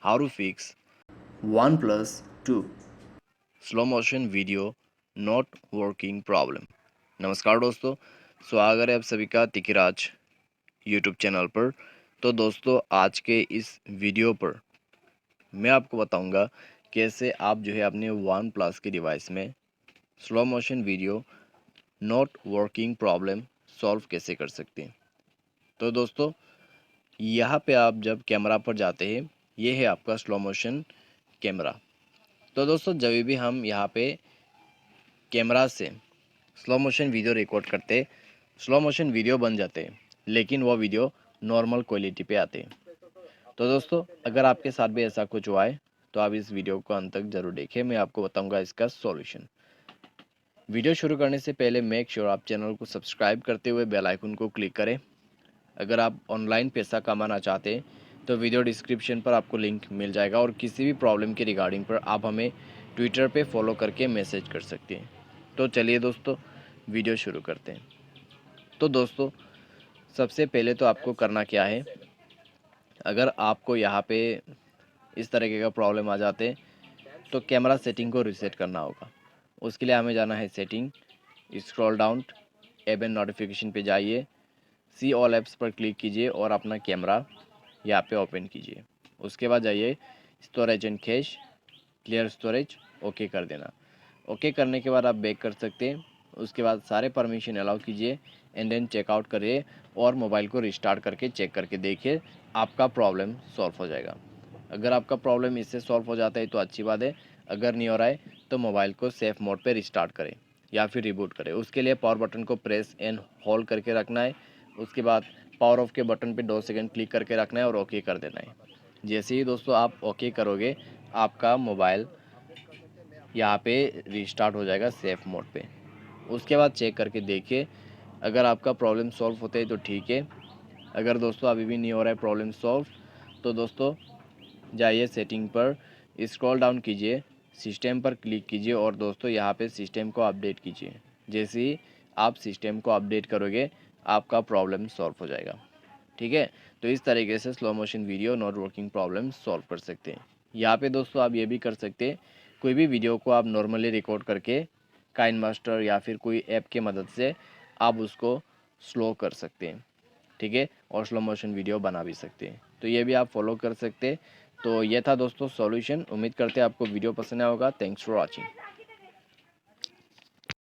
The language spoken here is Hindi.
how to fix OnePlus 2. Slow motion video not working problem. नमस्कार दोस्तों, स्वागत है आप सभी का तिकिराज यूट्यूब चैनल पर। तो दोस्तों, आज के इस वीडियो पर मैं आपको बताऊंगा कैसे आप जो है अपने वन प्लस के डिवाइस में slow motion video not working problem solve कैसे कर सकते हैं। तो दोस्तों, यहाँ पे आप जब कैमरा पर जाते हैं, ये है आपका स्लो मोशन कैमरा। तो दोस्तों, जब भी हम यहाँ पे कैमरा से स्लो मोशन वीडियो रिकॉर्ड करते, स्लो मोशन वीडियो बन जाते, लेकिन वो वीडियो नॉर्मल क्वालिटी पे आते। तो दोस्तों, अगर आपके साथ भी ऐसा कुछ हुआ है तो आप इस वीडियो को अंत तक जरूर देखें, मैं आपको बताऊंगा इसका सॉल्यूशन। वीडियो शुरू करने से पहले मेक श्योर आप चैनल को सब्सक्राइब करते हुए बेल आइकन को क्लिक करें। अगर आप ऑनलाइन पैसा कमाना चाहते हैं तो वीडियो डिस्क्रिप्शन पर आपको लिंक मिल जाएगा, और किसी भी प्रॉब्लम के रिगार्डिंग पर आप हमें ट्विटर पे फॉलो करके मैसेज कर सकते हैं। तो चलिए दोस्तों, वीडियो शुरू करते हैं। तो दोस्तों, सबसे पहले तो आपको करना क्या है, अगर आपको यहाँ पे इस तरीके का प्रॉब्लम आ जाते तो कैमरा सेटिंग को रीसेट करना होगा। उसके लिए हमें जाना है setting, scroll down, app and notification पे जाइए, सी ऑल ऐप्स पर क्लिक कीजिए और अपना कैमरा यहाँ पे ओपन कीजिए। उसके बाद जाइए storage and cash, clear storage, okay कर देना। ओके करने के बाद आप बैक कर सकते हैं। उसके बाद सारे परमिशन अलाउ कीजिए एंड देन चेकआउट करिए और मोबाइल को रिस्टार्ट करके चेक करके देखिए, आपका प्रॉब्लम सॉल्व हो जाएगा। अगर आपका प्रॉब्लम इससे सॉल्व हो जाता है तो अच्छी बात है, अगर नहीं हो रहा है तो मोबाइल को सेफ मोड पे रिस्टार्ट करें या फिर रिबूट करें। उसके लिए पावर बटन को प्रेस एंड होल्ड करके रखना है। उसके बाद पावर ऑफ के बटन पे 2 सेकंड क्लिक करके रखना है और ओके कर देना है। जैसे ही दोस्तों आप ओके करोगे, आपका मोबाइल यहाँ पे रिस्टार्ट हो जाएगा सेफ मोड पे। उसके बाद चेक करके देखिए, अगर आपका प्रॉब्लम सॉल्व होते है तो ठीक है। अगर दोस्तों अभी भी नहीं हो रहा है प्रॉब्लम सॉल्व, तो दोस्तों जाइए सेटिंग पर, स्क्रॉल डाउन कीजिए, सिस्टम पर क्लिक कीजिए और दोस्तों यहाँ पे सिस्टम को अपडेट कीजिए। जैसे ही आप सिस्टम को अपडेट करोगे, आपका प्रॉब्लम सॉल्व हो जाएगा। ठीक है, तो इस तरीके से slow motion video not working problem solve कर सकते हैं। यहाँ पे दोस्तों आप ये भी कर सकते हैं, कोई भी वीडियो को आप नॉर्मली रिकॉर्ड करके काइन मास्टर या फिर कोई ऐप के मदद से आप उसको स्लो कर सकते हैं। ठीक है, और स्लो मोशन वीडियो बना भी सकते हैं। तो ये भी आप फॉलो कर सकते हैं। तो ये था दोस्तों सॉल्यूशन। उम्मीद करते हैं आपको वीडियो पसंद आया होगा। Thanks for watching.